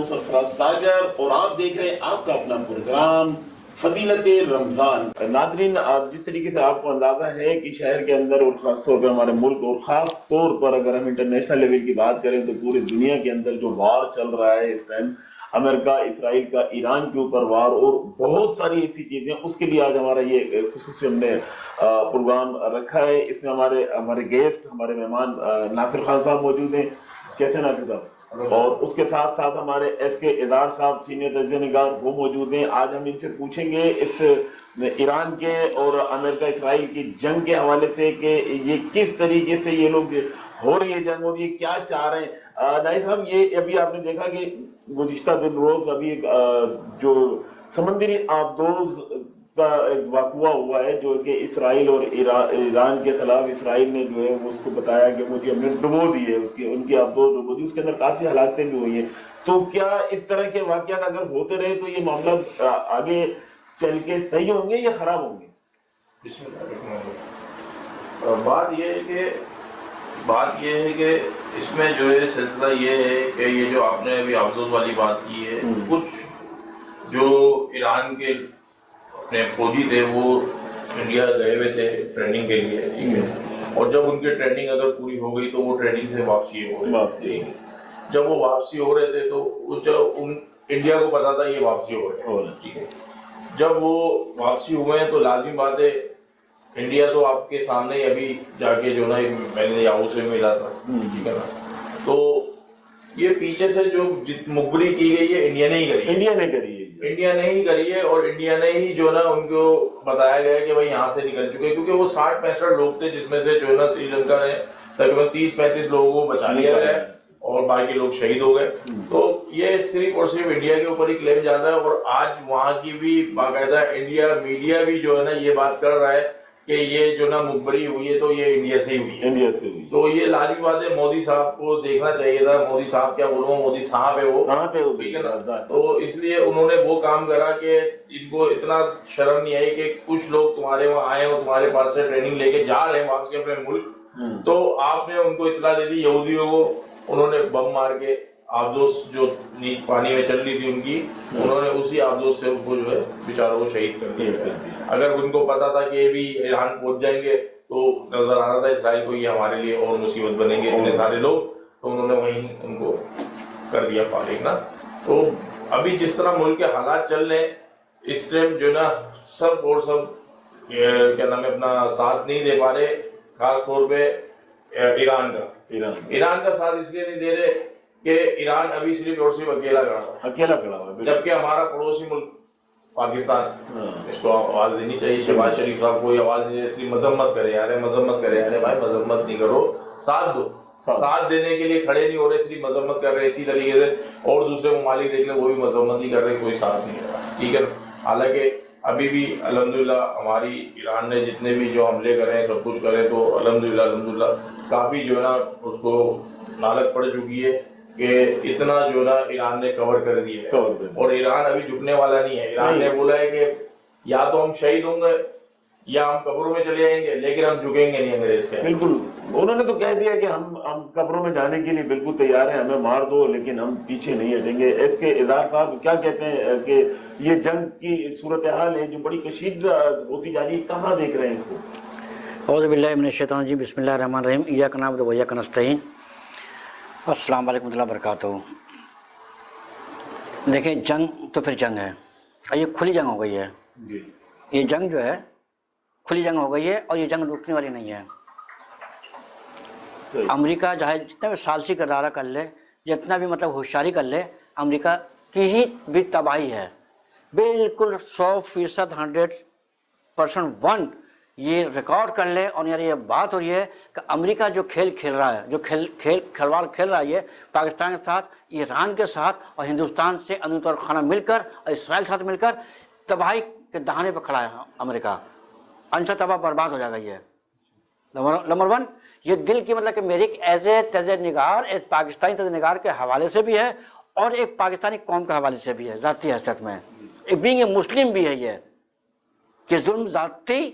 ہوں سرفراز ساگر اور آپ دیکھ رہے ہیں آپ کا اپنا پروگرام فضیلت رمضان۔ ناظرین، جس طریقے سے آپ کو اندازہ ہے کہ شہر کے اندر اور خاص طور پر ہمارے ملک اور خاص طور پر اگر ہم انٹرنیشنل لیول کی بات کریں تو پوری دنیا کے اندر جو وار چل رہا ہے اس ٹائم، امریکہ اسرائیل کا ایران کے اوپر وار اور بہت ساری ایسی چیزیں، اس کے لیے آج ہمارا یہ خصوصی ہم نے پروگرام رکھا ہے۔ اس میں ہمارے گیسٹ، ہمارے مہمان ناصر خان صاحب موجود ہیں۔ کیسے ناصر صاحب؟ اور اس کے ساتھ ساتھ ہمارے ایس کے اظہار صاحب سینئر تجزیہ نگار وہ موجود ہیں۔ آج ہم ان سے پوچھیں گے اس ایران کے اور امریکہ اسرائیل کی جنگ کے حوالے سے کہ یہ کس طریقے سے یہ لوگ ہو رہی ہے جنگ اور یہ کیا چاہ رہے ہیں۔ نائی صاحب، یہ ابھی آپ نے دیکھا کہ گزشتہ دن روز ابھی جو سمندری آبدوز کا ایک واقعہ ہوا ہے جو کہ اسرائیل اور ایران کے خلاف اسرائیل نے جو ہے اس کو بتایا کہ مجھے ہم نے ڈبو دی ہے، ان کی آبدوز ڈبو دی، اس کے اندر کافی ہلاکتیں بھی ہوئی ہیں۔ تو کیا اس طرح کے واقعات اگر ہوتے رہے تو یہ معاملہ آگے چل کے صحیح ہوں گے یا خراب ہوں گے؟ بسم اللہ الرحمن الرحیم۔ بات یہ ہے کہ اس میں جو ہے سلسلہ یہ ہے کہ یہ جو آپ نے ابھی آبدوز والی بات کی ہے، کچھ جو ایران کے اپنے فوجی تھے وہ انڈیا گئے ہوئے تھے ٹریننگ کے لیے، ٹھیک ہے، اور جب ان کی ٹریننگ اگر پوری ہو گئی تو وہ ٹریننگ سے واپسی ہو رہے تھے۔ جب وہ واپسی ہو رہے تھے تو جب انڈیا کو پتا تھا یہ واپسی ہو رہے ہیں، ٹھیک ہے، جب وہ واپسی ہوئے ہیں تو لازمی بات ہے انڈیا تو آپ کے سامنے ہی ابھی جا کے جو نا میں نے یاہو سے ملا تھا، ٹھیک ہے نا، تو یہ پیچھے سے جو مخبری کی گئی ہے انڈیا نے ہی کری، انڈیا نے ہی کری ہے، اور انڈیا نے ہی جو نا ان کو بتایا گیا کہ بھائی یہاں سے نکل چکے، کیونکہ وہ 60-65 لوگ تھے جس میں سے جو ہے نا سری لنکا نے تقریباً 30-35 لوگوں کو بچا لیا ہے اور باقی لوگ شہید ہو گئے۔ تو یہ صرف اور صرف انڈیا کے اوپر ہی کلیم جاتا ہے، اور آج وہاں کی بھی باقاعدہ انڈیا میڈیا بھی جو ہے نا یہ بات کر رہا ہے کہ یہ جو نا مخبری ہوئی ہے تو یہ انڈیا سے ہی ہوئی ہے۔ تو یہ لازمی بات ہے مودی صاحب کو دیکھنا چاہیے تھا، مودی صاحب کیا بولوں، مودی صاحب ہے وہ، ٹھیک ہے نا، تو اس لیے انہوں نے وہ کام کرا کہ ان کو اتنا شرم نہیں آئی کہ کچھ لوگ تمہارے وہاں آئے اور تمہارے پاس سے ٹریننگ لے کے جا رہے ہیں واپسی اپنے ملک، تو آپ نے ان کو اطلاع دے دی، یہودیوں کو انہوں نے بم مار کے آبدوز جو پانی میں چل رہی تھی ان کی، انہوں نے اسی آبدوز سے ان کو جو ہے بیچاروں کو شہید کر دیا۔ اگر ان کو پتا تھا کہ یہ بھی ایران پہنچ جائیں گے تو نظر آ رہا تھا اسرائیل کو یہ ہمارے لیے اور مصیبت بنیں گے اتنے سارے لوگ، تو انہوں نے وہیں ان کو کر دیا فارغ نا۔ تو ابھی جس طرح ملک کے حالات چل رہے ہیں اس ٹائم جو نا سب اور سب کیا نام ہے اپنا ساتھ نہیں دے پا رہے، خاص طور پہ ایران کا ساتھ اس لیے نہیں دے رہے کہ ایران ابھی صرف اور صرف اکیلا کھڑا ہوا ہے، جبکہ ہمارا پڑوسی ملک پاکستان اس کو آواز دینی چاہیے۔ شہباز شریف صاحب کوئی آواز نہیں دے، اس لیے مذمت کرے یار، بھائی مذمت نہیں کرو، ساتھ دو، ساتھ دینے کے لیے کھڑے نہیں ہو رہے، اس لیے مذمت کر رہے اسی طریقے سے، اور دوسرے ممالک دیکھ لیں وہ بھی مذمت نہیں کر رہے، کوئی ساتھ نہیں کر رہا، ٹھیک ہے۔ حالانکہ ابھی بھی الحمدللہ ہماری ایران نے جتنے بھی جو حملے کرے ہیں سب کچھ کرے تو الحمدللہ کافی جو ہے نا اس کو نالت پڑ چکی ہے کہ اتنا جو ہے نا ایران نے کور کر دیا ہے، اور ایران ابھی جھکنے والا نہیں ہے۔ ایران نے بولا ہے کہ یا تو ہم شہید ہوں گے یا ہم قبروں میں چلے جائیں گے، لیکن ہم جھکیں گے نہیں انگریز کے۔ بالکل، انہوں نے تو کہہ دیا کہ ہم قبروں میں جانے کے لیے بالکل تیار ہیں، ہمیں مار دو لیکن ہم پیچھے نہیں ہٹیں گے۔ ایس کے اظہار صاحب کیا کہتے ہیں کہ یہ جنگ کی صورتحال ہے جو بڑی کشیدہ ہوتی جا رہی ہے، کہاں دیکھ رہے ہیں اس کو؟ اعوذ باللہ من الشیطان الرجیم، بسم اللہ الرحمن الرحیم، ایاک نعبد و ایاک نستعین۔ السلام علیکم ورحمۃ اللہ وبرکاتہ۔ دیکھیں، جنگ تو پھر جنگ ہے، اور یہ کھلی جنگ ہو گئی ہے، یہ جنگ جو ہے کھلی جنگ ہو گئی ہے، اور یہ جنگ رکنے والی نہیں ہے۔ امریکہ چاہے جتنا بھی ثالثی کردارہ کر لے، جتنا بھی مطلب ہوشیاری کر لے، امریکہ کی ہی بھی تباہی ہے، بالکل 100%، 100% یہ ریکارڈ کر لیں۔ اور یعنی یہ بات ہو رہی ہے کہ امریکہ جو کھیل کھیل رہا ہے، جو کھلواڑ کھیل رہا ہے یہ پاکستان کے ساتھ، ایران کے ساتھ، اور ہندوستان سے انوط خانہ مل کر اور اسرائیل ساتھ مل کر تباہی کے دہانے پہ کھڑا ہے امریکہ، انشا تباہ برباد ہو جائے گا۔ یہ نمبر 1، یہ دل کی مطلب کہ میری ایز اے تجزیہ نگار، ایک پاکستانی تجزیہ نگار کے حوالے سے بھی ہے، اور ایک پاکستانی قوم کے حوالے سے بھی ہے، ذاتی حیثیت میں، بینگ اے مسلم بھی ہے، یہ کہ ظلم ذاتی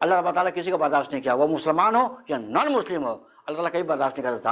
اللہ تعالیٰ کسی کو برداشت نہیں کیا، وہ مسلمان ہو یا نان مسلم ہو، اللہ تعالیٰ کبھی برداشت نہیں کرتا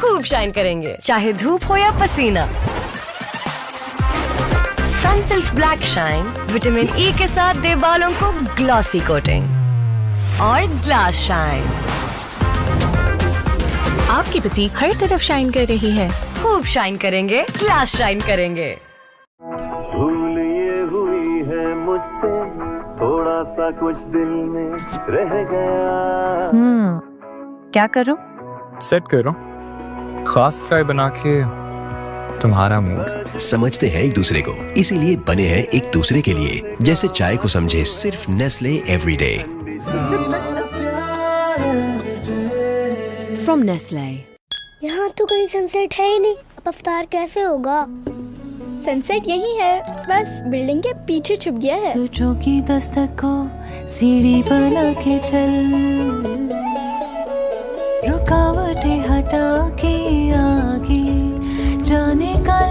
خوب شائن کریں گے چاہے دھوپ ہو یا پسینہ. Sunsilk black shine vitamin E کے ساتھ دے بالوں کو گلاسی کوٹنگ. اور گلاس شائن آپ کی بوتیک ہر طرف شائن کر رہی ہے. خوب شائن کریں گے, گلاس شائن کریں گے. بھول یہ ہوئی ہے مجھ سے تھوڑا سا کچھ دل میں رہ گیا. کیا کرو؟ سیٹ کرو خاص چائے بنا کے تمہارا موڈ. سمجھتے ہیں ایک دوسرے کو, اسی لیے بنے ہیں ایک دوسرے کے لیے. جیسے چائے کو سمجھے صرف Nestle every day. From Nestle. یہاں تو کوئی سن سیٹ ہے ہی نہیں, اب افطار کیسے ہوگا؟ سن سیٹ یہی ہے, بس بلڈنگ کے پیچھے چھپ گیا ہے. سوچوں کی دستک کو سیڑھی بنا کے چل, رکاوٹیں ہٹا کے آگے جانے کل.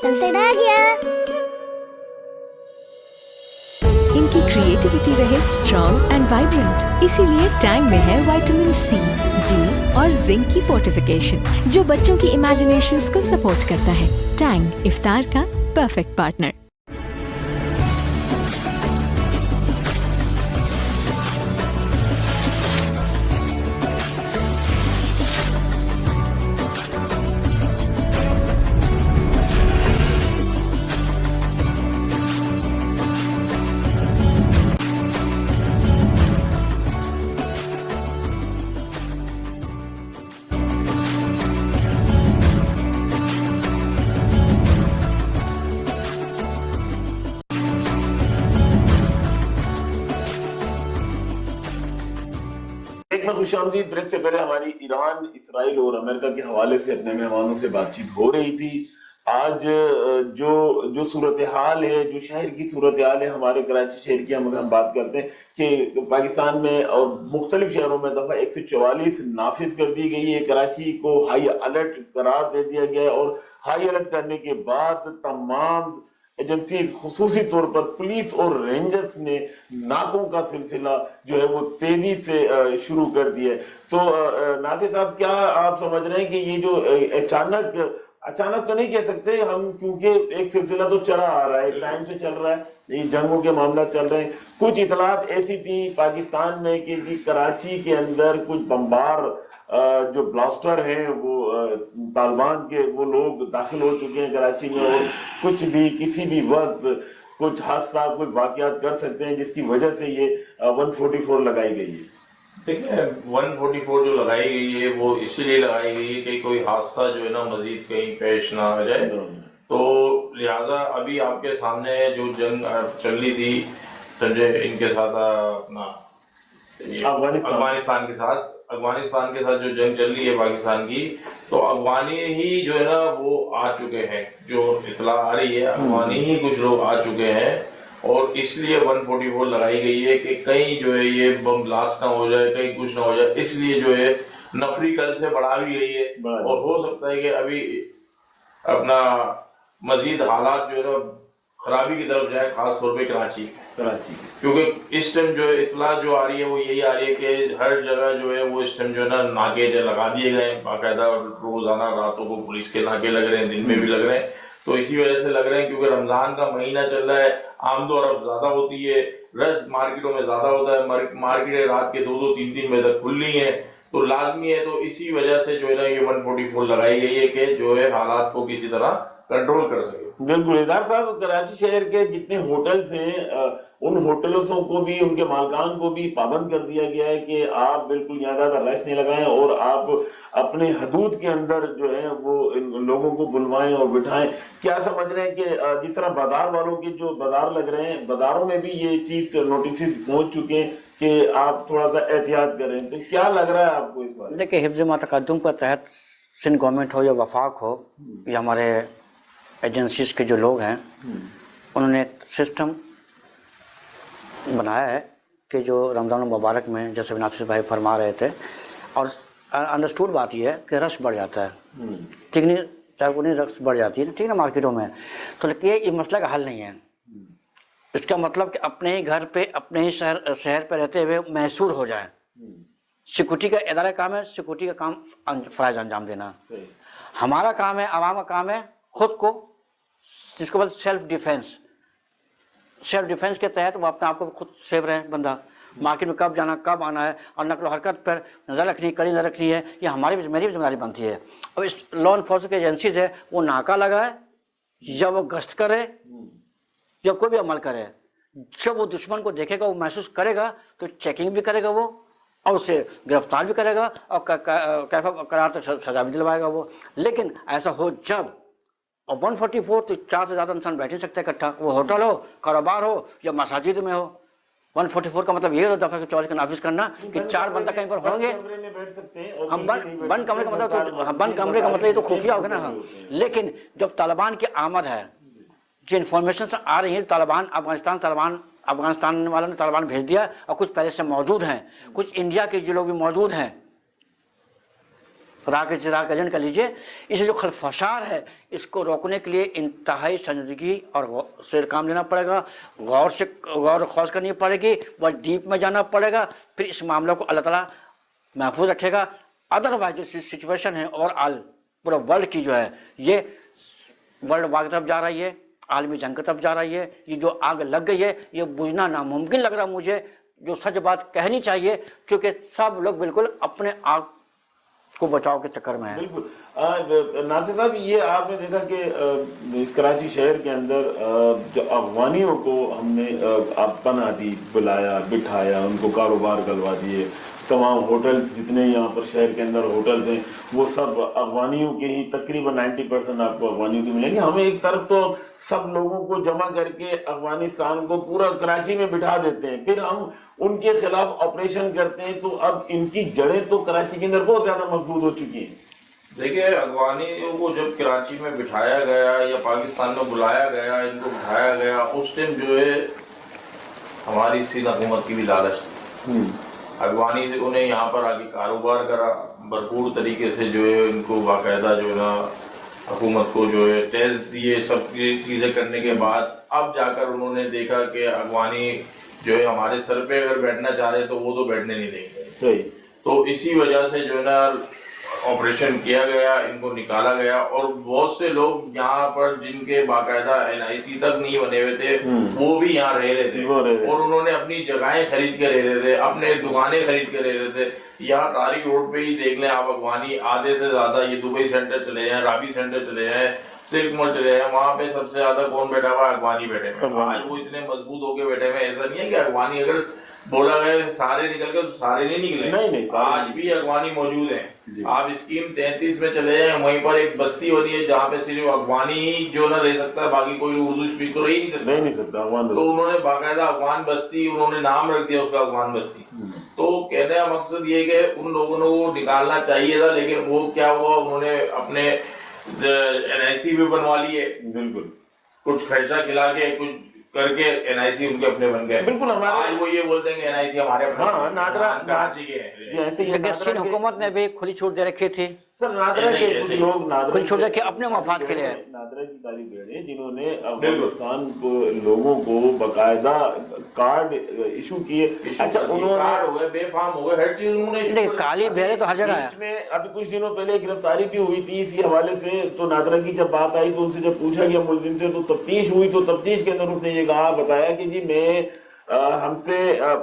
سن سیٹ آ گیا. ان کی کریٹیوٹی رہے اسٹرانگ اینڈ وائبرنٹ, اسی لیے ٹینگ میں ہے وٹامن سی, ڈی اور زنک کی فورٹیفیکیشن جو بچوں کی امیجنیشنز کو سپورٹ کرتا ہے. ٹینگ افطار کا پرفیکٹ پارٹنر. خوش آمدید. بریک سے پہلے ہماری ایران, اسرائیل اور امریکہ کے حوالے سے اپنے مہمانوں سے بات چیت ہو رہی تھی. آج جو صورتحال ہے, جو شہر کی صورتحال ہے, ہمارے کراچی شہر کی ہم بات کرتے ہیں کہ پاکستان میں اور مختلف شہروں میں دفعہ 144 نافذ کر دی گئی ہے. کراچی کو ہائی الرٹ قرار دے دیا گیا ہے, اور ہائی الرٹ کرنے کے بعد تمام ایجنسیز, خصوصی طور پر پولیس اور رینجرز نے ناکوں کا سلسلہ جو ہے وہ تیزی سے شروع کر دیا ہے. تو ناصر صاحب, کیا آپ سمجھ رہے ہیں کہ یہ جو اچانک تو نہیں کہہ سکتے ہم, کیونکہ ایک سلسلہ تو چلا آ رہا ہے, ٹائم سے چل رہا ہے, یہ جنگوں کے معاملات چل رہے ہیں. کچھ اطلاعات ایسی تھی پاکستان میں کہ کراچی کے اندر کچھ بمبار جو بلاسٹر ہیں وہ طالبان کے وہ لوگ داخل ہو چکے ہیں کراچی میں, اور کچھ بھی کسی بھی وقت کچھ حادثہ, کچھ واقعات کر سکتے ہیں, جس کی وجہ سے یہ 144 لگائی گئی ہے. دیکھیں 144 جو لگائی گئی ہے وہ اسی لیے لگائی گئی ہے کہ کوئی حادثہ جو ہے نا مزید کہیں پیش نہ آ جائے. تو لہٰذا ابھی آپ کے سامنے جو جنگ چل رہی تھی سنجے ان کے ساتھ اپنا افغانستان کے ساتھ جو جنگ چل رہی ہے پاکستان کی, تو افغانی ہی جو ہے نا وہ آ چکے ہیں, جو اطلاع آ رہی ہے افغانی ہی کچھ لوگ آ چکے ہیں, اور اس لیے 144 لگائی گئی ہے کہ کہیں جو ہے یہ بم بلاسٹ نہ ہو جائے, کہیں کچھ نہ ہو جائے. اس لیے جو ہے نفری کل سے بڑھا بھی گئی ہے, اور ہو سکتا ہے کہ ابھی اپنا مزید حالات جو ہے نا خرابی کی طرف جائے, خاص طور پہ کراچی, کیونکہ اس ٹائم جو اطلاع جو آ رہی ہے وہ یہی آ رہی ہے کہ ہر جگہ جو ہے وہ اس ٹائم جو ہے نا ناکے لگا دیے گئے ہیں باقاعدہ, روزانہ راتوں کو پولیس کے ناکے لگ رہے ہیں, دن میں بھی لگ رہے ہیں. تو اسی وجہ سے لگ رہے ہیں کیونکہ رمضان کا مہینہ چل رہا ہے, آمد و رفت زیادہ ہوتی ہے, رش مارکیٹوں میں زیادہ ہوتا ہے, مارکیٹیں رات کے 2-3 بجے تک کھلی ہیں, تو لازمی ہے. تو اسی وجہ سے جو ہے نا یہ 144 لگائی گئی ہے کہ جو ہے حالات کو کسی طرح کنٹرول کر سکے. بالکل. ادار صاحب, کراچی شہر کے جتنے ہوٹلز ہیں ان ہوٹلوں کو بھی, ان کے مالکان کو بھی پابند کر دیا گیا ہے کہ آپ بالکل یہاں زیادہ رش نہیں لگائیں, اور آپ اپنے حدود کے اندر جو ہے وہ لوگوں کو بلوائیں اور بٹھائیں. کیا سمجھ رہے ہیں کہ جس طرح بازار والوں کے جو بازار لگ رہے ہیں, بازاروں میں بھی یہ چیز نوٹسز پہنچ چکے ہیں کہ آپ تھوڑا سا احتیاط کریں, تو کیا لگ رہا ہے آپ کو اس بارے؟ دیکھیں, حفظ متقدم کے تحت سندھ گورنمنٹ ہو یا وفاق ہو یا ہمارے ایجنسیز کے جو لوگ ہیں, انہوں نے ایک سسٹم بنایا ہے کہ جو رمضان المبارک میں جیسے ناصر بھائی فرما رہے تھے, اور انڈرسٹوڈ بات یہ ہے کہ رش بڑھ جاتا ہے, ٹھیک نہیں, چاہے کو نہیں رش بڑھ جاتی ہے ٹھیک ہے مارکیٹوں میں, تو یہ مسئلہ کا حل نہیں ہے. اس کا مطلب کہ اپنے ہی گھر پہ اپنے ہی شہر پہ رہتے ہوئے محصور ہو جائیں. سیکورٹی کا ادارہ کام ہے سیکورٹی کا کام فرائض انجام دینا. ہمارا کام ہے عوام کا کام ہے خود کو جس کو بولتے سیلف ڈیفینس کے تحت وہ اپنے آپ کو خود سیو رہے بندہ. مارکیٹ میں کب جانا کب آنا ہے اور نقل و حرکت پر نظر رکھنی کڑی نظر رکھنی ہے یہ میری بھی ذمہ داری بنتی ہے. اور اس لا انفورسمنٹ کی ایجنسیز ہے وہ ناکہ لگائے یا وہ گشت کرے یا کوئی بھی عمل کرے. جب وہ دشمن کو دیکھے گا وہ محسوس کرے گا تو چیکنگ بھی کرے گا وہ اور اسے گرفتار بھی کرے گا اور کیفا قرار تک سزا بھی دلوائے گا وہ. لیکن ایسا ہو جب اور 144 تو 4 سے زیادہ انسان بیٹھ نہیں سکتے اکٹھا. وہ ہوٹل ہو کاروبار ہو یا مساجد میں ہو. 144 کا مطلب یہ ہوتا ہے کہ 44 کا نافذ کرنا کہ 4 بندہ کہیں پر ہوں گے. ہم بند کمرے کا مطلب بند کمرے کا مطلب یہ تو خفیہ ہوگا نا. لیکن جب طالبان کی آمد ہے جو انفارمیشن آ رہی ہیں طالبان افغانستان والوں نے طالبان بھیج دیا اور کچھ پہلے سے موجود ہیں کچھ انڈیا کے جو لوگ بھی موجود ہیں راک ایجنٹ کر لیجیے. اسے جو خلفشار ہے اس کو روکنے کے لیے انتہائی سنجیدگی اور سے کام لینا پڑے گا. غور و خوض کرنی پڑے گی بہت ڈیپ میں جانا پڑے گا. پھر اس معاملے کو اللہ تعالیٰ محفوظ رکھے گا. ادروائز جو سچویشن ہے اوور آل پورا ورلڈ کی جو ہے یہ ورلڈ وار کی طرف جا رہی ہے عالمی جنگ کی طرف جا رہی ہے. یہ جو آگ لگ گئی ہے یہ بجھنا ناممکن لگ رہا مجھے. جو سچ بات کہنی چاہیے کیونکہ سب لوگ بالکل اپنے آگ کو بچاؤ کے چکر میں ہیں. بالکل ناصر صاحب یہ آپ نے دیکھا کہ کراچی شہر کے اندر جو افغانیوں کو ہم نے پناہ دی بلایا بٹھایا ان کو کاروبار کروا دیے. تمام ہوٹلز جتنے یہاں پر شہر کے اندر ہوٹلز ہیں وہ سب افغانیوں کے ہی تقریباً 90% آپ کو افغانیوں کے ملیں گے. ہمیں ایک طرف تو سب لوگوں کو جمع کر کے افغانستان کو پورا کراچی میں بٹھا دیتے ہیں پھر ہم ان کے خلاف آپریشن کرتے ہیں. تو اب ان کی جڑیں تو کراچی کے اندر بہت زیادہ مضبوط ہو چکی ہیں. دیکھیے افغانیوں کو جب کراچی میں بٹھایا گیا یا پاکستان میں بلایا گیا ان کو بٹھایا گیا اس ٹائم جو ہے ہماری سندھ حکومت کی بھی لالچ تھی. افغانی سے انہیں یہاں پر آگے کاروبار کرا بھرپور طریقے سے جو ہے ان کو باقاعدہ جو ہے نا حکومت کو جو ہے ٹیسٹ دیے سب چیزیں کرنے کے بعد اب جا کر انہوں نے دیکھا کہ افغانی جو ہے ہمارے سر پہ اگر بیٹھنا چاہ رہے تو وہ تو بیٹھنے نہیں دیں گے. تو اسی وجہ سے جو ہے نا آپریشن کیا گیا ان کو نکالا گیا. اور بہت سے لوگ یہاں پر جن کے باقاعدہ NIC تک نہیں بنے ہوئے تھے وہ بھی یہاں رہ رہے تھے اور انہوں نے اپنی جگہیں خرید کے رہ رہے تھے اپنے دکانیں خرید کے رہ رہے تھے. یہاں طارق روڈ پہ ہی دیکھ لیں آپ افغانی آدھے سے زیادہ یہ دبئی سینٹر چلے ہیں رابی سینٹر چلے ہیں سلک مال چلے ہیں وہاں پہ سب سے زیادہ کون بیٹھا ہوا افغانی بیٹھے ہوئے. آج وہ اتنے مضبوط ہو کے بیٹھے ہوئے. ایسا نہیں ہے کہ افغانی اگر بولا گیا سارے نکل گئے تو سارے نہیں نکلے. آج بھی افغانی موجود ہیں. آپ اسکیم 33 میں چلے جائیں وہیں پر ایک بستی بنی ہے جہاں پہ صرف افغانی ہی جو نہ رہ سکتا ہے باقی کوئی اردو اسپیک تو رہ ہی نہیں سکتا. تو انہوں نے باقاعدہ افغان بستی انہوں نے نام رکھ دیا اس کا افغان بستی. تو کہنے کا مقصد یہ کہ ان لوگوں نے وہ نکالنا چاہیے تھا لیکن وہ کیا ہوا انہوں نے اپنے NIC بھی بنوا لیے. بالکل کچھ خرچہ کھلا کے کچھ کر کے NIC ان کے اپنے بن گئے. بالکل آج وہ یہ بولتے ہیں کہ NIC ہمارے کراچی کے ہیں. حکومت نے بھی کھلی چھوٹ دے رکھی تھی سر نادرا کے کچھ لوگ کھلی چھوٹ دے کے اپنے مفاد کے لیے نادرا کی کاری بھیڑیں جنہوں نے افغانستان کو لوگوں کو باقاعدہ کارڈ ایشو کیے. اچھا انہوں نے بے فارم ہو گئے ہر چیز انہوں نے کالی بھیڑے تو ہر جگہ ہے. میں ابھی کچھ دنوں پہلے گرفتاری بھی ہوئی تھی اسی حوالے سے. تو نادرا کی جب بات آئی تو ان سے جب پوچھا گیا ملزم سے تو تفتیش ہوئی تو تفتیش کے اندر اس نے یہ کہا بتایا کہ جی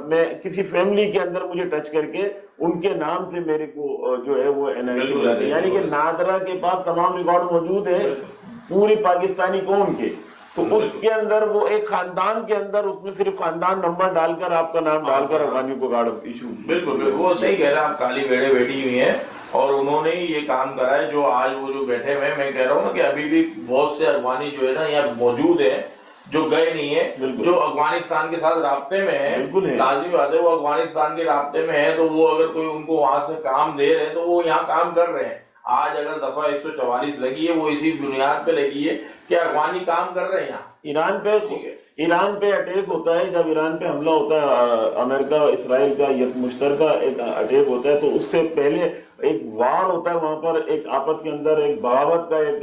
میں کسی فیملی کے اندر مجھے ٹچ کر کے ان کے نام سے میرے کو جو ہے وہ NIC بلاتے ہیں. یعنی کہ نادرا کے پاس تمام ریکارڈ موجود ہیں پوری پاکستانی قوم کے. تو اس کے اندر وہ ایک خاندان کے اندر اس میں صرف خاندان نمبر ڈال کر آپ کا نام ڈال کر افغانیوں کو کارڈ ایشو. بالکل وہ صحیح کہہ رہے ہیں آپ. کالی بھیڑیں بیٹھی ہوئی ہیں اور انہوں نے ہی یہ کام کرا ہے جو آج وہ جو بیٹھے ہوئے ہیں. میں کہہ رہا ہوں نا کہ ابھی بھی بہت سے افغانی جو ہے نا یہاں موجود ہیں جو گئے نہیں ہیں جو افغانستان کے ساتھ رابطے میں ہیں. لازمی بات ہے وہ افغانستان کے رابطے میں ہیں تو وہ اگر کوئی ان کو وہاں سے کام دے رہے ہیں تو وہ یہاں کام کر رہے ہیں. آج اگر دفعہ 144 لگی ہے وہ اسی بنیاد پہ لگی ہے کہ افغانی کام کر رہے ہیں یہاں. ایران پہ اٹیک ہوتا ہے جب ایران پہ حملہ ہوتا ہے امریکہ اسرائیل کا یک مشترکہ ایک اٹیک ہوتا ہے تو اس سے پہلے ایک وار ہوتا ہے وہاں پر ایک آپس کے اندر ایک بغاوت کا ایک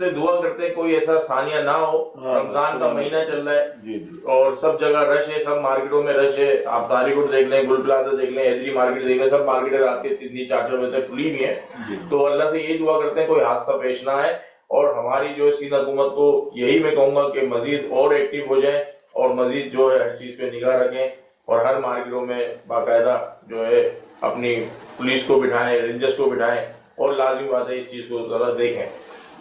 سے دعا کرتے ہیں کوئی ایسا ثانیہ نہ ہو. رمضان کا مہینہ چل رہا ہے اور سب جگہ رش ہے, سب مارکیٹوں میں رش ہے. آپ داری کوٹ دیکھ لیں, گل پلازا دیکھ لیں, ہیدری مارکیٹ دیکھ لیں, سب مارکیٹیں رات کے 3-4 بجے تک کھلی ہوئی ہیں. تو اللہ سے یہی دعا کرتے ہیں کوئی حادثہ پیش نہ آئے, اور ہماری جو سندھ حکومت کو یہی میں کہوں گا کہ مزید اور ایکٹیو ہو جائیں اور مزید جو ہے ہر چیز پہ نگاہ رکھیں, اور ہر مارکیٹوں میں باقاعدہ جو ہے اپنی پولیس کو بٹھائیں, رینجرز کو بٹھائیں, اور لازمی بات ہے اس چیز کو ذرا دیکھیں.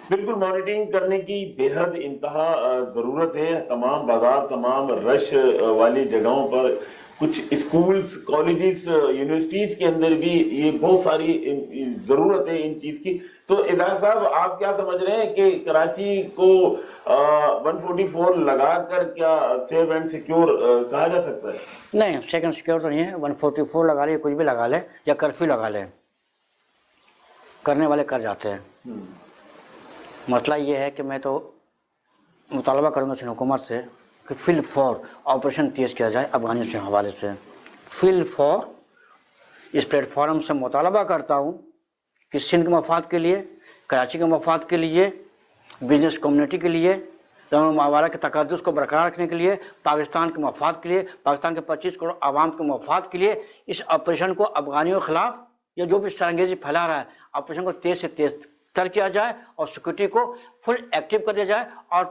بالکل مانیٹرنگ کرنے کی بے حد انتہا ضرورت ہے. تمام بازار, تمام رش والی جگہوں پر, کچھ اسکولز, کالجز, یونیورسٹیز کے اندر بھی یہ بہت ساری ضرورت ہے ان چیز کی. تو اعجاز صاحب, آپ کیا سمجھ رہے ہیں کہ کراچی کو 144 لگا کر کیا سیف اینڈ سیکیور کہا جا سکتا ہے؟ نہیں, سیکنڈ سیکیور تو نہیں ہے. 144 لگا لے, کچھ بھی لگا لے, یا کرفیو لگا لے, کرنے والے کر جاتے ہیں. مسئلہ یہ ہے کہ میں تو مطالبہ کروں گا سندھ حکومت سے کہ فل فور آپریشن تیز کیا جائے افغانی سے حوالے سے. فل فور اس پلیٹ فارم سے مطالبہ کرتا ہوں کہ سندھ کے مفاد کے لیے, کراچی کے مفاد کے لیے, بزنس کمیونٹی کے لیے, ماورا کے تقدس کو برقرار رکھنے کے لیے, پاکستان کے مفاد کے لیے, پاکستان کے 25 کروڑ عوام کے مفاد کے لیے اس آپریشن کو افغانیوں کے خلاف یا جو بھی شرانگیزی پھیلا رہا ہے آپریشن کو تیز سے تیز تر کیا جائے, اور سیکورٹی کو فل ایکٹیو کر دیا جائے, اور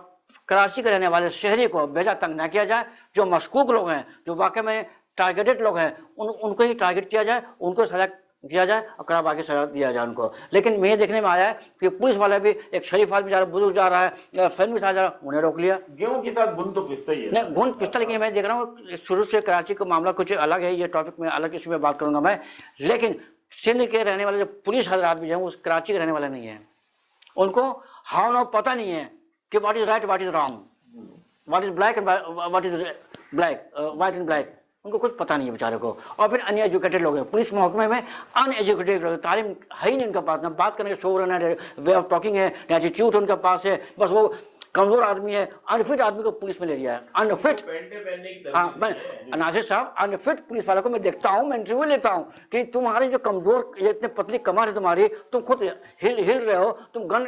کراچی کے رہنے والے شہری کو بھیجا تنگ نہ کیا جائے. جو مشکوک لوگ ہیں, جو واقع میں ٹارگیٹڈ لوگ ہیں, ان کو ہی ٹارگیٹ کیا جائے, ان کو سزا دیا جائے اور کرا باقی سزا دیا جائے ان کو. لیکن میں دیکھنے میں آیا ہے کہ پولیس والے بھی, ایک شریف آدمی جا رہا ہے, بزرگ جا رہا ہے, فیلم بھی جا رہا ہے, انہیں روک لیا. گیہوں کے ساتھ گن تو پستا ہی ہے. نہیں, گن پستا, لیکن میں دیکھ رہا ہوں شروع سے کراچی کا معاملہ کچھ الگ ہے. یہ ٹاپک میں الگ ایشو میں بات کروں گا میں. لیکن سندھ کے رہنے والے جو پولیس حضرات بھی ہیں وہ کراچی کے رہنے والے نہیں ہیں. ان کو ہاؤ نو پتہ نہیں ہے کہ what is right, what is wrong, what is black and what is black, white and black. ان کو کچھ پتہ نہیں ہے بیچارے کو. اور پھر ان ایجوکیٹڈ لوگ ہیں پولیس محکمے میں, ان ایجوکیٹڈ لوگ, تعلیم ہے ہی نہیں ان کے پاس, نہ بات کرنے کے شعور ہے, وے آف ٹاکنگ ہے, نہ ایٹیٹیوڈ ان کے پاس ہے. بس وہ کمزور آدمی ہے, انفٹ آدمی کو پولیس میں لے لیا ہے. انفٹ, ہاں ناصر صاحب, انفٹ پولیس والوں کو میں دیکھتا ہوں, میں انٹرویو لیتا ہوں کہ تمہاری جو کمزور, اتنے پتلی کمر ہے تمہاری, تم خود ہل رہے ہو, تم گن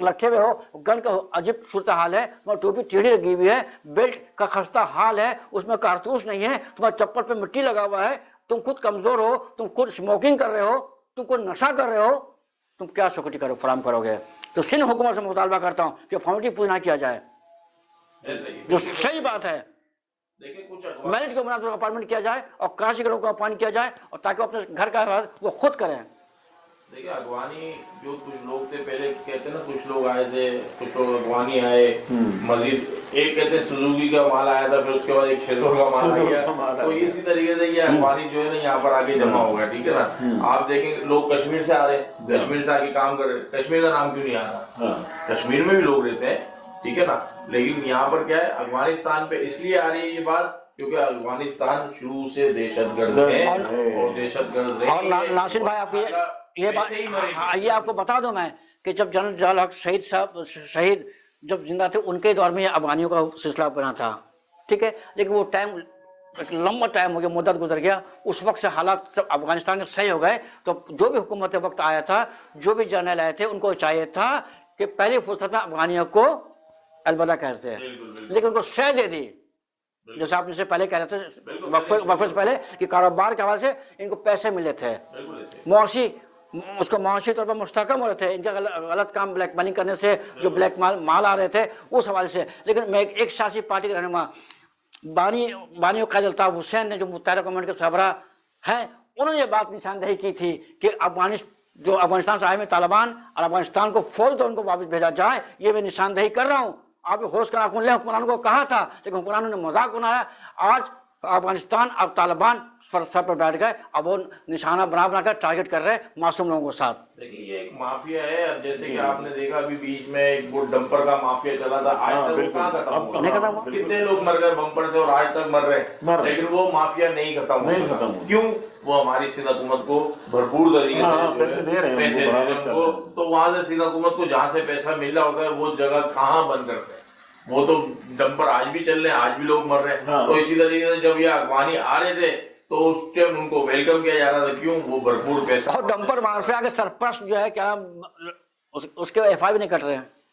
رکھے ہوئے ہو, گن کا عجیب صورتحال ہے, تمہاری ٹوپی ٹیڑھی لگی ہوئی ہے, بیلٹ کا خستہ حال ہے, اس میں کارتوس نہیں ہے, تمہارے چپل پہ مٹی لگا ہوا ہے, تم خود کمزور ہو, تم خود اسموکنگ کر رہے ہو, تم خود نشہ کر رہے ہو, تم کیا سیکورٹی فراہم کرو گے؟ تو سندھ حکومت سے مطالبہ کرتا ہوں کہ فارمیلٹی پوری نہ کیا جائے, جو صحیح بات ہے. میرٹ کے بنیاد پر اپارٹمنٹ کیا جائے اور کراچی کے لوگوں کو اپائنٹ کیا جائے, اور تاکہ اپنے گھر کا حفاظت وہ خود کریں. دیکھیں افغانی جو کچھ لوگ تھے پہلے کہتے ہیں نا, کچھ لوگ آئے تھے, کچھ لوگ افغانی آئے, مزید ایک کہتے ہیں سوزوکی کا مال آیا تھا, پھر اس کے بعد ایک شیزور کا مال آیا, تو اسی طریقے سے یہ افغانی جو ہے نا یہاں پر آگے جمع ہوگا. ٹھیک ہے نا, آپ دیکھیں لوگ کشمیر سے آ رہے ہیں, کشمیر سے آ کے کام کر رہے ہیں. کشمیر کا نام کیوں نہیں آ رہا؟ کشمیر میں بھی لوگ رہتے ہیں, ٹھیک ہے نا, لیکن یہاں پر کیا ہے, افغانستان پہ اس لیے آ رہی ہے یہ بات کیونکہ افغانستان شروع سے دہشت گرد ہے, اور دہشت گرد ہے. اور ناصر بھائی آپ یہ آپ کو بتا دوں میں کہ جب جنرل ضیاء الحق شہید جب زندہ تھے, ان کے دور میں افغانیوں کا سلسلہ بنا تھا, ٹھیک ہے, لیکن وہ ٹائم ایک لمبا ٹائم ہو گیا, مدت گزر گیا, اس وقت سے حالات سب افغانستان کے صحیح ہو گئے. تو جو بھی حکومت وقت آیا تھا, جو بھی جرنل آئے تھے, ان کو چاہیے تھا کہ پہلی فرصت میں افغانیوں کو الوداع کہتے ہیں, لیکن ان کو شے دے دی. جیسے آپ نے سے پہلے کہہ رہے تھے وقفے سے پہلے کہ کاروبار کے حوالے سے ان کو پیسے ملے تھے, معاشی اس کو معاشی طور پر مستحکم ہو رہے تھے, ان کا غلط کام بلیک میلنگ کرنے سے جو بلیک مال آ رہے تھے اس حوالے سے. لیکن میں ایک سیاسی پارٹی کے رہنما بانی قائد الطاف حسین نے, جو متحدہ کمیونٹی کے سربراہ ہیں, انہوں نے یہ بات نشاندہی کی تھی کہ جو افغانستان سے آئے ہوئے طالبان اور افغانستان کو فوری طور ان کو واپس بھیجا جائے. یہ میں نشاندہی کر رہا ہوں. آپ ہوش کا ناخن لیں, حکمرانوں کو کہا تھا, لیکن حکمرانوں نے مذاق بنایا. آج افغانستان, اب طالبان سر پر بیٹھ گئے, اب وہ نشانہ بنا کر ٹارگٹ کر رہے معصوم لوگوں کے ساتھ. دیکھیں یہ ایک مافیا ہے, جیسے کہ آپ نے دیکھا ابھی بیچ میں ایک وہ ڈمپر کا مافیا چلا تھا, آج تک وہ کہاں ختم ہوا؟ کتنے لوگ مر گئے بمپر سے اور آج تک مر رہے ہیں, لیکن وہ مافیا نہیں ختم ہوا. کیوں؟ وہ ہماری سندھ حکومت کو بھرپور طریقے سے پیسے دے رہے ہیں, تو وہاں سے سندھ حکومت کو جہاں سے پیسہ مل رہا ہوتا ہے وہ جگہ کہاں بند کرتے ہیں. وہ تو ڈمپر آج بھی چل رہے ہیں, آج بھی لوگ مر رہے ہیں. تو اسی طریقے سے جب یہ افغانی آ رہے تھے تو اس ٹائم ان کو ویلکم کیا جا رہا تھا. کیوں؟ وہ بھرپور پیسہ. اور ڈمپر مافیا کے سرپرست جو ہے کیا اس کے ایف آئی بھی نہیں کٹ رہے ہیں.